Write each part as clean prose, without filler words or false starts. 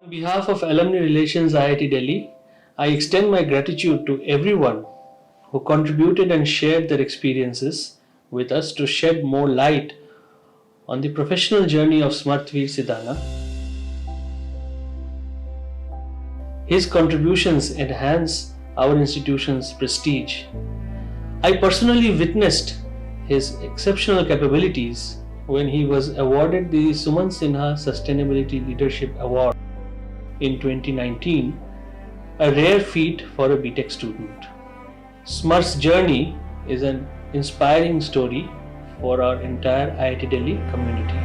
On behalf of Alumni Relations IIT Delhi, I extend my gratitude to everyone who contributed and shared their experiences with us to shed more light on the professional journey of Smarthveer Sidana. His contributions enhance our institution's prestige. I personally witnessed his exceptional capabilities when he was awarded the Suman Sinha Sustainability Leadership Award in 2019, a rare feat for a BTech student. Smarth's journey is an inspiring story for our entire IIT Delhi community.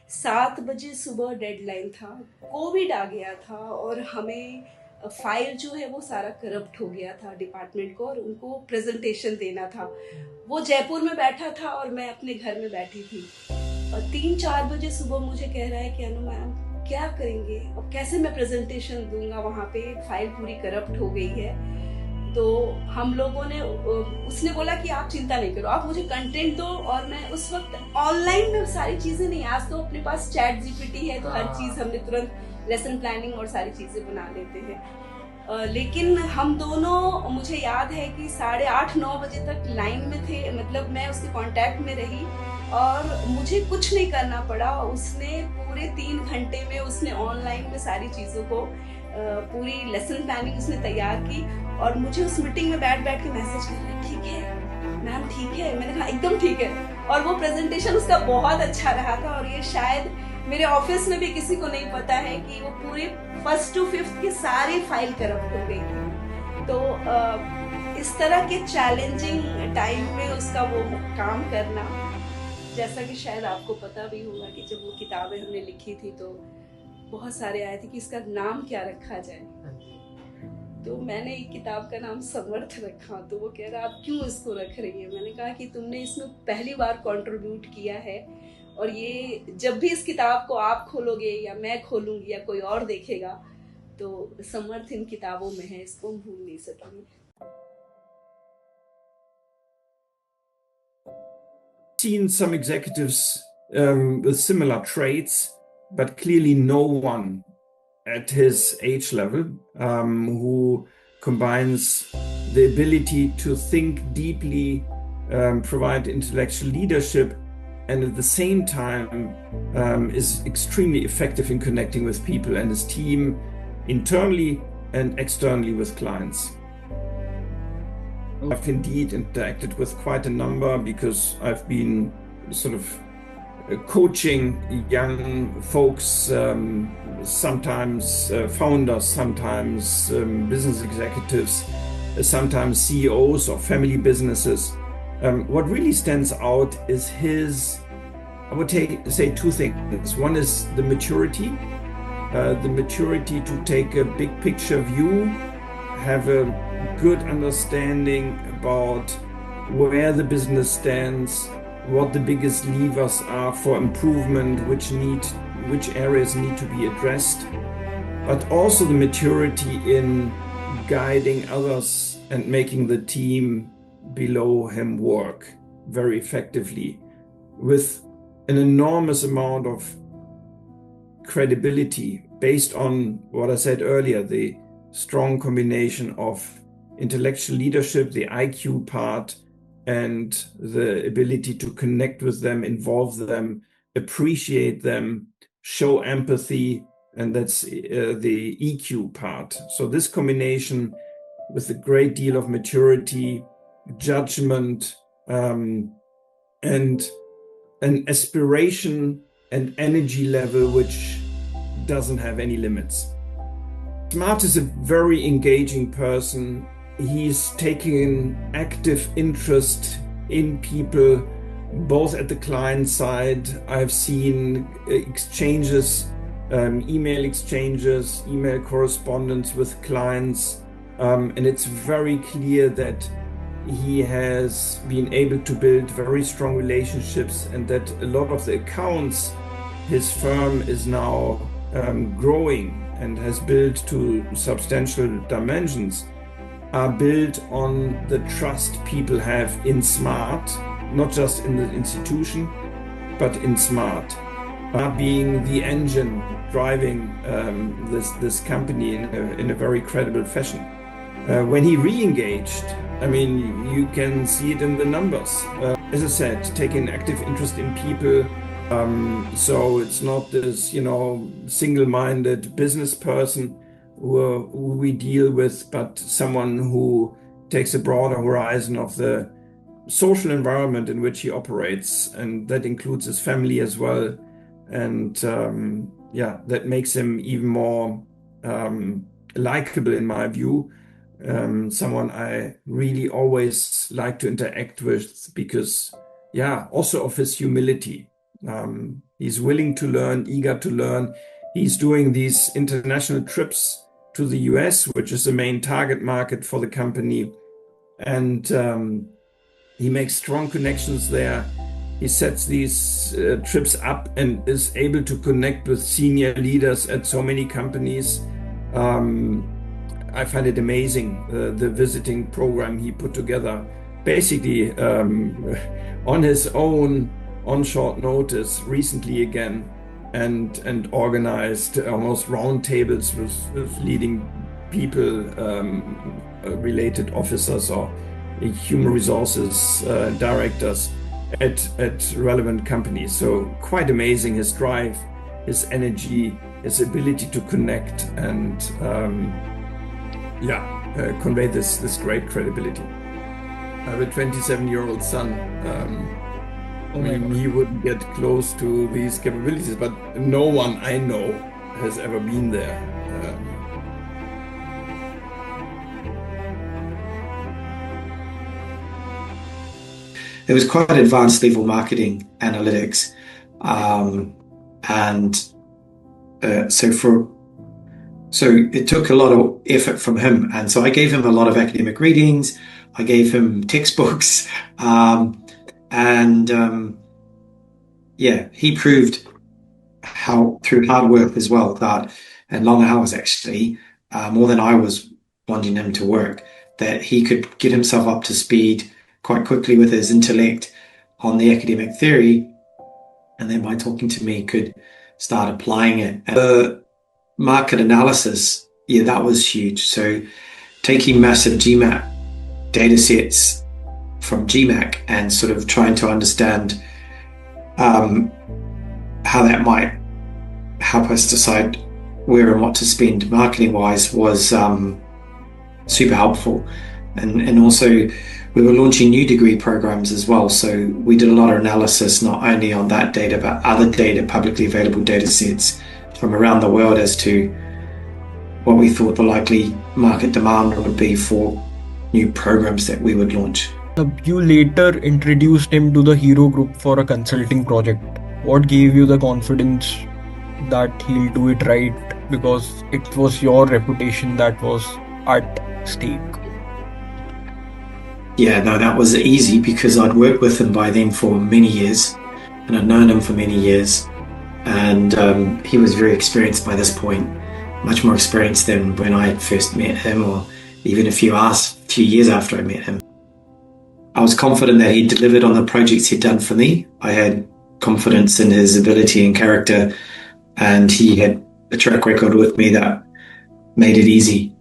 सात बजे सुबह deadline था, Covid आ गया था और हमें file जो है वो सारा करप्ट हो गया था डिपार्टमेंट को और उनको प्रेजेंटेशन देना था। वो जयपुर में बैठा था और मैं अपने घर में बैठी थी और 3-4 बजे सुबह मुझे कह रहा है कि अनु मैम क्या करेंगे और कैसे मैं प्रेजेंटेशन दूंगा, वहाँ पे फाइल पूरी करप्ट हो गई है। तो हम लोगों ने, उसने बोला कि आप चिंता नहीं करो, आप मुझे कंटेंट दो। और मैं उस वक्त ऑनलाइन में सारी चीजें नहीं, आज तो अपने पास चैट जीपीटी है तो हर चीज हमने तुरंत लेसन प्लानिंग और सारी चीजें बना लेते हैं। लेकिन हम दोनों, मुझे याद है कि 8:30-9 बजे तक लाइन में थे, मतलब मैं उसके कांटेक्ट में रही और मुझे कुछ नहीं करना पड़ा। उसने पूरे 3 घंटे में उसने ऑनलाइन में सारी चीजों को पूरी लेसन प्लानिंग उसने तैयार की और मुझे उस मीटिंग में बैठ के मैसेज कर रहा है, ठीक है मैम, ठीक है। मैंने कहा एकदम ठीक है। और वो प्रेजेंटेशन उसका बहुत अच्छा रहा था और ये शायद मेरे ऑफिस में भी किसी को नहीं पता है कि वो पूरे 1st to 5th के सारे फाइल करप्ट हो गई थी। तो इस तरह के चैलेंजिंग टाइम में उसका वो काम करना, जैसा कि शायद आपको पता भी होगा कि जब वो किताबें हमने लिखी थी तो बहुत सारे आए थे कि इसका नाम क्या रखा जाए। तो मैंने एक किताब का नाम समर्थ रखा। तो वो कह रहा आप क्यों इसको रख रही है? मैंने कहा कि तुमने इसमें पहली बार कंट्रीब्यूट किया है और ये जब भी इस किताब को आप खोलोगे या मैं खोलूंगी या कोई और देखेगा तो समर्थ इन किताबों में है, इसको हम भूल नहीं सकेंगे। Seen some executives with similar traits, but clearly no one at his age level who combines the ability to think deeply, provide intellectual leadership, and at the same time is extremely effective in connecting with people and his team internally and externally with clients. I've indeed interacted with quite a number because I've been sort of coaching young folks, sometimes founders, sometimes business executives, sometimes CEOs of family businesses. What really stands out is I would say 2 things. One is the maturity to take a big picture view, have a good understanding about where the business stands, what the biggest levers are for improvement, which areas need to be addressed, but also the maturity in guiding others and making the team below him work very effectively with an enormous amount of credibility based on what I said earlier, the strong combination of intellectual leadership, the IQ part, and the ability to connect with them, involve them, appreciate them, show empathy, and that's the EQ part. So this combination with a great deal of maturity, judgment, and an aspiration and energy level which doesn't have any limits. Smarth is a very engaging person. He's taking an active interest in people, both at the client side. I've seen exchanges, email correspondence with clients, and it's very clear that he has been able to build very strong relationships, and that a lot of the accounts his firm is now growing and has built to substantial dimensions are built on the trust people have in Smarth, not just in the institution, but in Smarth, being the engine driving this company in a very credible fashion. When he re-engaged, I mean, you can see it in the numbers. As I said, taking active interest in people. So it's not this, single-minded business person who we deal with, but someone who takes a broader horizon of the social environment in which he operates, and that includes his family as well. And that makes him even more likable in my view. Someone I really always like to interact with because, also of his humility. He's willing to learn, eager to learn. He's doing these international trips to the US, which is the main target market for the company. And he makes strong connections there. He sets these trips up and is able to connect with senior leaders at so many companies. I find it amazing, the visiting program he put together, basically on his own, on short notice, recently again, and organized almost round tables with leading people, related officers or human resources directors at relevant companies. So quite amazing, his drive, his energy, his ability to connect and convey this great credibility. I have a 27-year-old son. He wouldn't get close to these capabilities, but no one I know has ever been there. It was quite advanced level marketing analytics, so it took a lot of effort from him, and so I gave him a lot of academic readings. I gave him textbooks, he proved how through hard work as well, and long hours actually, more than I was wanting him to work, that he could get himself up to speed quite quickly with his intellect on the academic theory, and then by talking to me could start applying it. And the market analysis, that was huge. So taking massive GMAT data sets from GMAC and sort of trying to understand how that might help us decide where and what to spend marketing wise was super helpful. And also we were launching new degree programs as well, so we did a lot of analysis not only on that data but other data, publicly available data sets from around the world as to what we thought the likely market demand would be for new programs that we would launch. You later introduced him to the Hero Group for a consulting project. What gave you the confidence that he'll do it right? Because it was your reputation that was at stake. Yeah, no, that was easy because I'd worked with him by then for many years and I'd known him for many years. And he was very experienced by this point, much more experienced than when I had first met him or even a few years after I met him. I was confident that he delivered on the projects he'd done for me. I had confidence in his ability and character, and he had a track record with me that made it easy.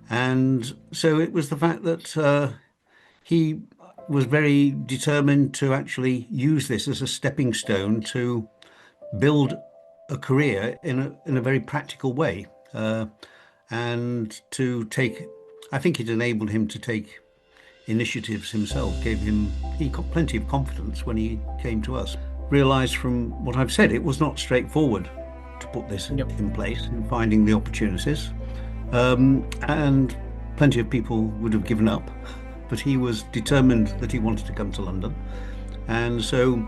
And so it was the fact that he was very determined to actually use this as a stepping stone to build a career in a very practical way, and to take. I think it enabled him to take initiatives himself. He got plenty of confidence when he came to us. Realised from what I've said, it was not straightforward to put this in place in finding the opportunities, and plenty of people would have given up, but he was determined that he wanted to come to London, and so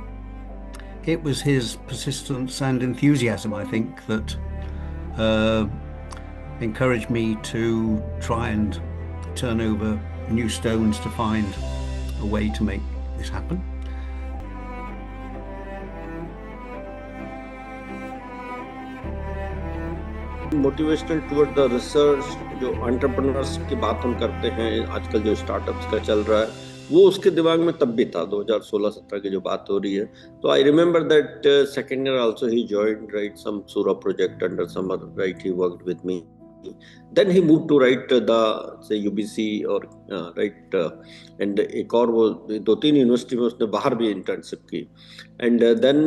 it was his persistence and enthusiasm, I think, that encouraged me to try and turn over new stones to find a way to make this happen. Motivational toward the research, जो entrepreneurs की बात हम करते हैं आजकल जो startups का चल रहा है, वो उसके दिमाग में तब भी था 2016-17 की जो बात हो रही है. तो I remember that second year also he joined right some सूरा project under summer, right he worked with me. Then he moved to write the say UBC or right and एक और वो 2-3 यूनिवर्सिटी में उसने बाहर भी इंटर्नशिप की. And then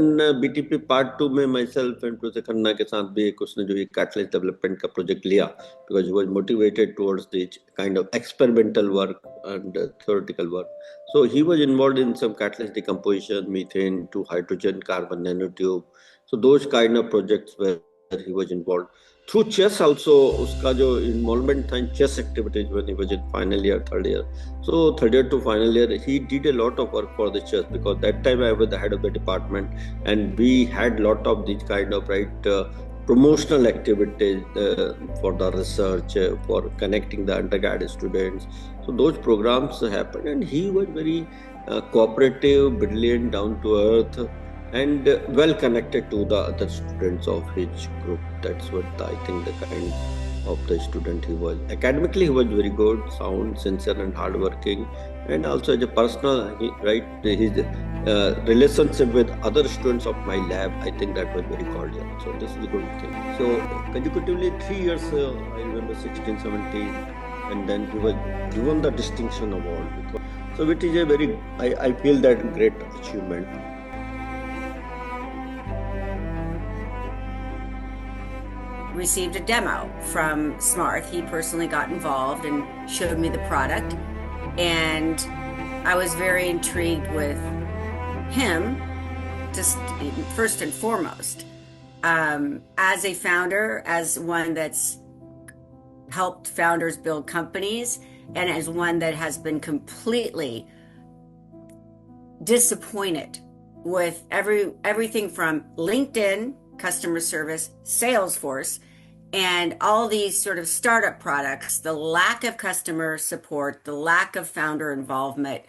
BTP part 2 में my self and professor Khanna के साथ भी एक उसने जो एक कैटलिस्ट डेवलपमेंट का प्रोजेक्ट लिया, because he was motivated towards this kind of experimental work and theoretical work. So he was involved in some catalyst decomposition, methane to hydrogen, carbon nanotube. So those kind of projects where he was involved. Through chess also, उसका जो involvement था in chess activities when he was in final year, third year. So third year to final year, he did a lot of work for the chess, because that time I was the head of the department, and we had lot of these kind of promotional activities for the research, for connecting the undergraduate students. So those programs happened, and he was very cooperative, brilliant, down to earth, and well connected to the other students of his group. That's what I think the kind of the student he was. Academically, he was very good, sound, sincere, and hardworking, and also as a personal, his relationship with other students of my lab, I think that was very cordial. So this is a good thing. So consecutively 3 years, I remember 16, 17, and then he was given the distinction award. So it is a very, I feel that great achievement. Received a demo from Smarth. He personally got involved and showed me the product, and I was very intrigued with him, just first and foremost, as a founder, as one that's helped founders build companies, and as one that has been completely disappointed with everything from LinkedIn, customer service, Salesforce, and all these sort of startup products, the lack of customer support, the lack of founder involvement,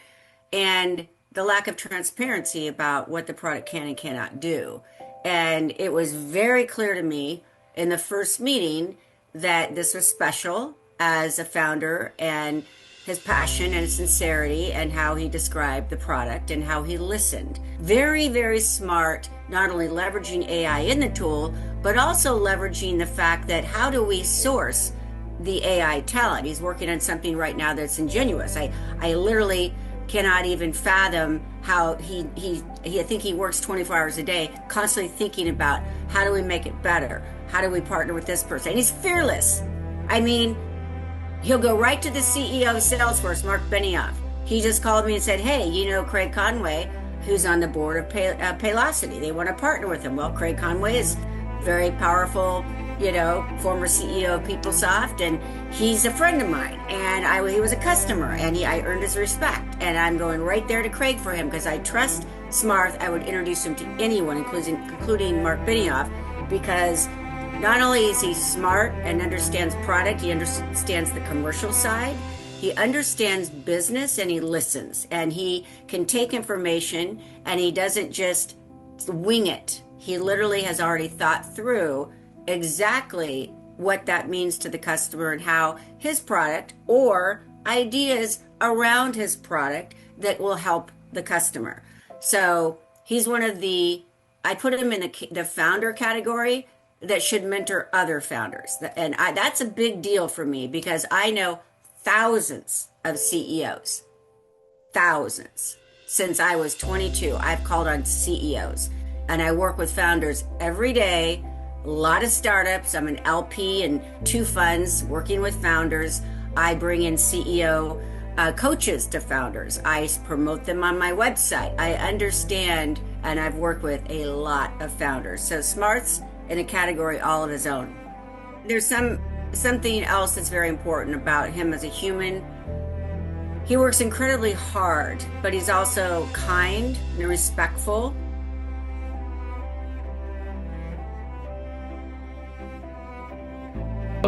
and the lack of transparency about what the product can and cannot do. And it was very clear to me in the first meeting that this was special as a founder, and his passion and sincerity, and how he described the product and how he listened. Very, very smart, not only leveraging AI in the tool, but also leveraging the fact that how do we source the AI talent? He's working on something right now that's ingenuous. I literally cannot even fathom how I think he works 24 hours a day, constantly thinking about how do we make it better? How do we partner with this person? And he's fearless. I mean, he'll go right to the CEO of Salesforce, Mark Benioff. He just called me and said, hey, you know Craig Conway, who's on the board of Paylocity. They want to partner with him. Well, Craig Conway is very powerful, former CEO of PeopleSoft, and he's a friend of mine. And he was a customer, and I earned his respect. And I'm going right there to Craig for him because I trust Smarth. I would introduce him to anyone, including Mark Benioff, because not only is he smart and understands product, he understands the commercial side, he understands business, and he listens. And he can take information, and he doesn't just wing it. He literally has already thought through exactly what that means to the customer and how his product or ideas around his product that will help the customer. So he's one of I put him in the founder category that should mentor other founders. And that's a big deal for me because I know thousands of CEOs, thousands. Since I was 22, I've called on CEOs, and I work with founders every day a lot of startups. I'm an LP in 2 funds working with founders. I bring in CEO coaches to founders. I promote them on my website. I understand, and I've worked with a lot of founders. So Smarth's in a category all of his own. There's something else that's very important about him as a human. He works incredibly hard, but he's also kind and respectful.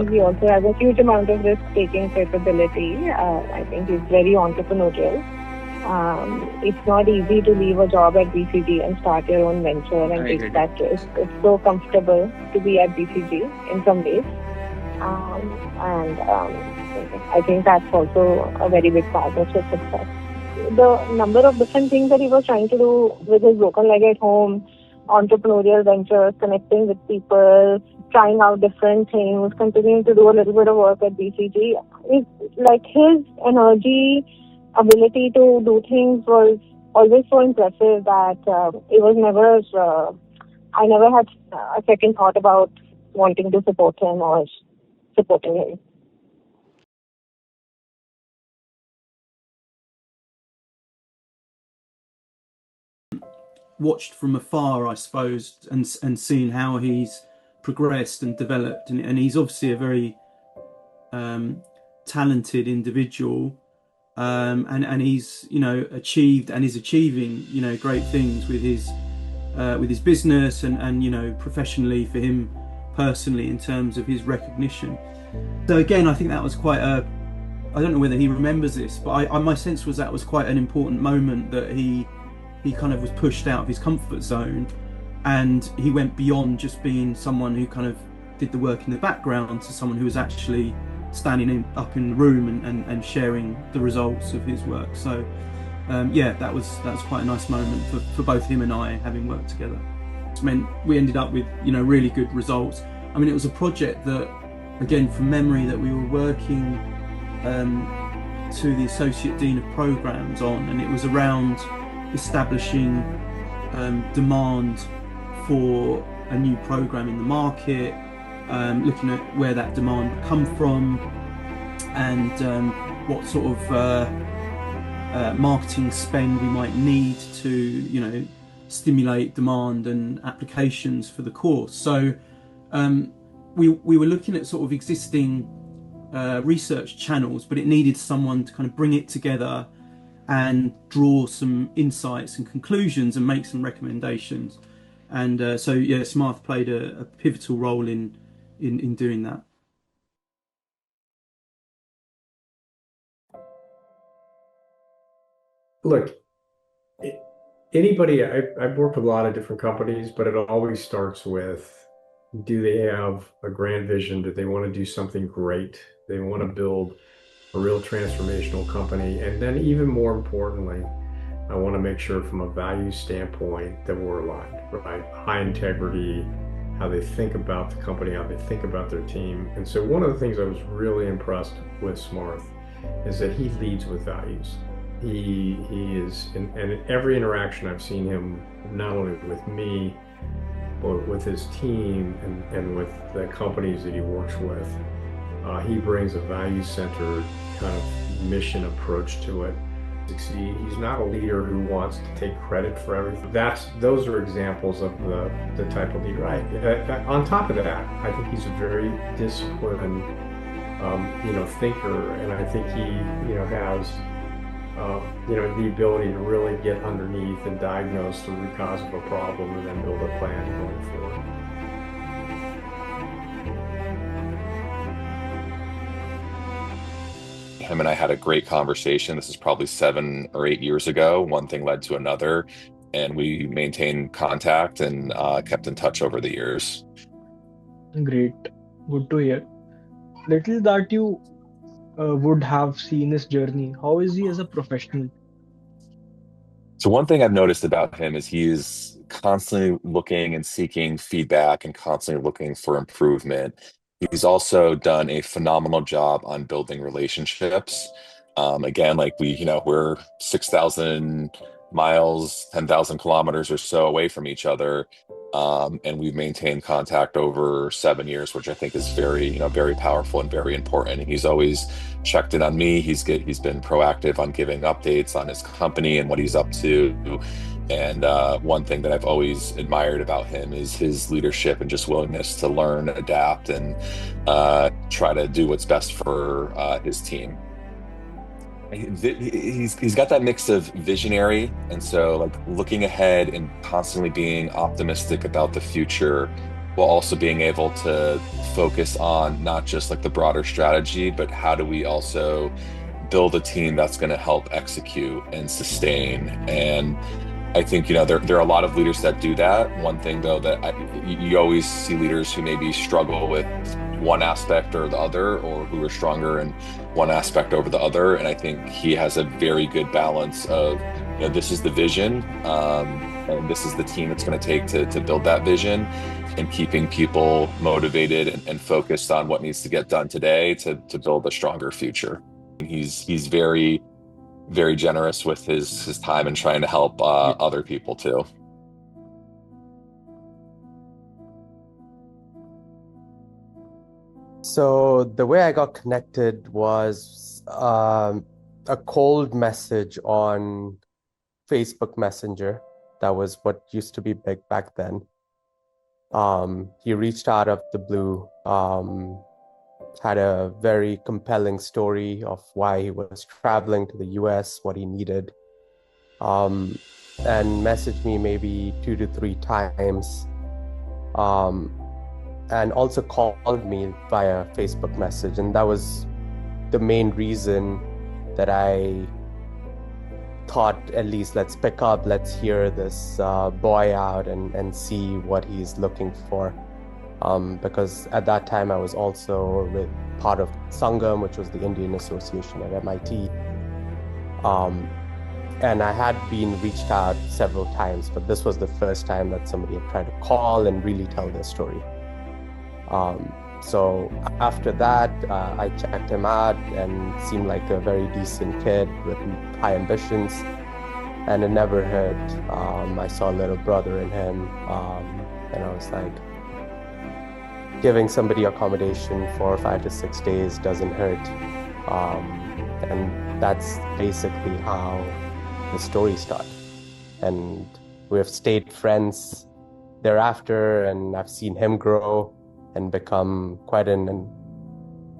He also has a huge amount of risk-taking capability. I think he's very entrepreneurial. It's not easy to leave a job at BCG and start your own venture and take that risk. It's so comfortable to be at BCG in some ways. I think that's also a very big part of his success. The number of different things that he was trying to do with his broken leg at home, entrepreneurial ventures, connecting with people, trying out different things, continuing to do a little bit of work at BCG. It's like his energy, ability to do things was always so impressive that it was never, I never had a second thought about wanting to support him or supporting him. Watched from afar, I suppose, and seen how he's progressed and developed, and he's obviously a very talented individual, and he's achieved and is achieving great things with his business and professionally for him personally in terms of his recognition. So again, I think that was quite a, I don't know whether he remembers this, but my sense was that was quite an important moment, that he kind of was pushed out of his comfort zone and he went beyond just being someone who kind of did the work in the background to someone who was actually standing up in the room and sharing the results of his work. So yeah, that was quite a nice moment for both him and I, having worked together. It meant we ended up with really good results. I mean, it was a project that, again, from memory, that we were working to the Associate Dean of Programs on, and it was around establishing demand for a new program in the market, looking at where that demand would come from, and what sort of marketing spend we might need to stimulate demand and applications for the course. So we were looking at sort of existing research channels, but it needed someone to kind of bring it together and draw some insights and conclusions and make some recommendations. And so yeah, Smarth played a pivotal role in doing that. Look, anybody, I've worked with a lot of different companies, but it always starts with, do they have a grand vision? Do they want to do something great? They want to build a real transformational company. And then even more importantly, I want to make sure from a value standpoint that we're aligned, right? High integrity, how they think about the company, how they think about their team. And so one of the things I was really impressed with Smarth is that he leads with values. He is, and in every interaction I've seen him, not only with me, but with his team and with the companies that he works with, he brings a value-centered kind of mission approach to it. He's not a leader who wants to take credit for everything. Those are examples of the type of leader. On top of that, I think he's a very disciplined, thinker, and I think he, has, the ability to really get underneath and diagnose the root cause of a problem and then build a plan going forward. Him and I had a great conversation. This is probably 7 or 8 years ago. One thing led to another, and we maintained contact and kept in touch over the years. Great. Good to hear. Little that you would have seen his journey. How is he as a professional? So one thing I've noticed about him is he's constantly looking and seeking feedback and constantly looking for improvement. He's also done a phenomenal job on building relationships. Again, like we're 6,000 miles, 10,000 kilometers or so away from each other. And we've maintained contact over 7 years, which I think is very powerful and very important. And he's always checked in on me. He's been proactive on giving updates on his company and what he's up to. And one thing that I've always admired about him is his leadership and just willingness to learn, adapt, and try to do what's best for his team. He's got that mix of visionary, and so like looking ahead and constantly being optimistic about the future, while also being able to focus on not just like the broader strategy, but how do we also build a team that's going to help execute and sustain. And I think there are a lot of leaders that do that. One thing though that you always see leaders who maybe struggle with one aspect or the other, or who are stronger in one aspect over the other. And I think he has a very good balance of, this is the vision, and this is the team it's going to take to build that vision, and keeping people motivated and focused on what needs to get done today to build a stronger future. He's very, very generous with his time and trying to help other people too. So the way I got connected was a cold message on Facebook Messenger. That was what used to be big back then. He reached out of the blue, had a very compelling story of why he was traveling to the US, what he needed, and messaged me maybe 2 to 3 times. And also called me via Facebook message. And that was the main reason that I thought, at least let's pick up, let's hear this boy out and see what he's looking for. Because at that time I was also with part of Sangam, which was the Indian Association at MIT. And I had been reached out several times, but this was the first time that somebody had tried to call and really tell their story. So after that, I checked him out and seemed like a very decent kid with high ambitions, and it never hurt. I saw a little brother in him, and I was like, giving somebody accommodation for 5 to 6 days doesn't hurt. And that's basically how the story started. And we've stayed friends thereafter, and I've seen him grow and become quite an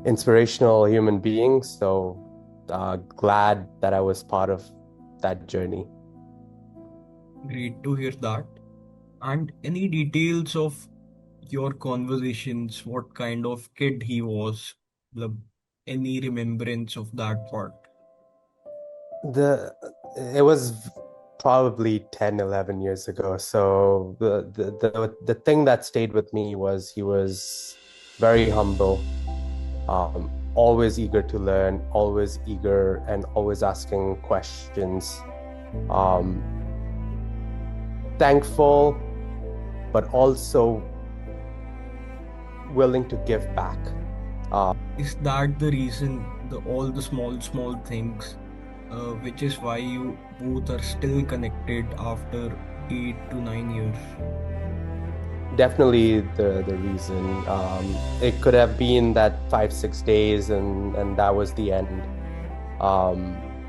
inspirational human being. So glad that I was part of that journey. Great to hear that. And any details of your conversations, what kind of kid he was, any remembrance of that part? It was probably 10, 11 years ago. So the thing that stayed with me was he was very humble, always eager to learn, always eager and always asking questions, thankful, but also willing to give back. Is that the reason, all the small things, which is why you both are still connected after 8 to 9 years? Definitely the reason. It could have been that 5-6 days and that was the end.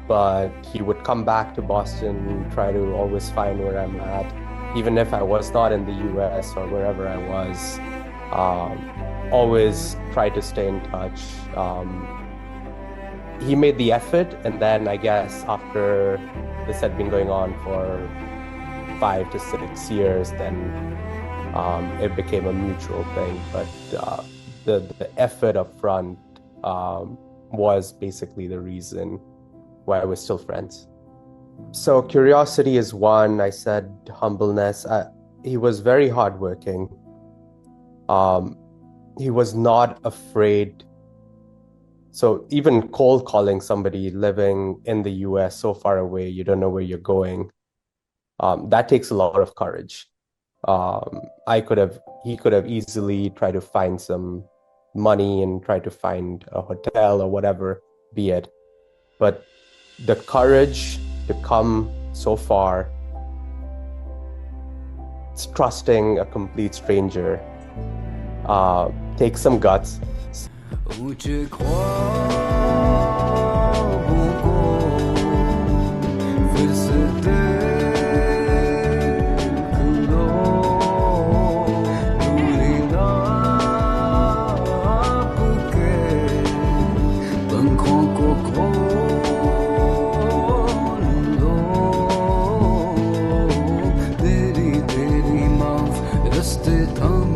But he would come back to Boston, try to always find where I'm at, even if I was not in the US or wherever I was. Always try to stay in touch. He made the effort, and then I guess after this had been going on for 5 to 6 years, then it became a mutual thing. But the effort up front was basically the reason why we're still friends. So curiosity is one. I said humbleness. He was very hardworking. He was not afraid. So even cold calling somebody living in the US so far away, you don't know where you're going, that takes a lot of courage. He could have easily tried to find some money and try to find a hotel or whatever, be it. But the courage to come so far trusting a complete stranger takes some guts. Come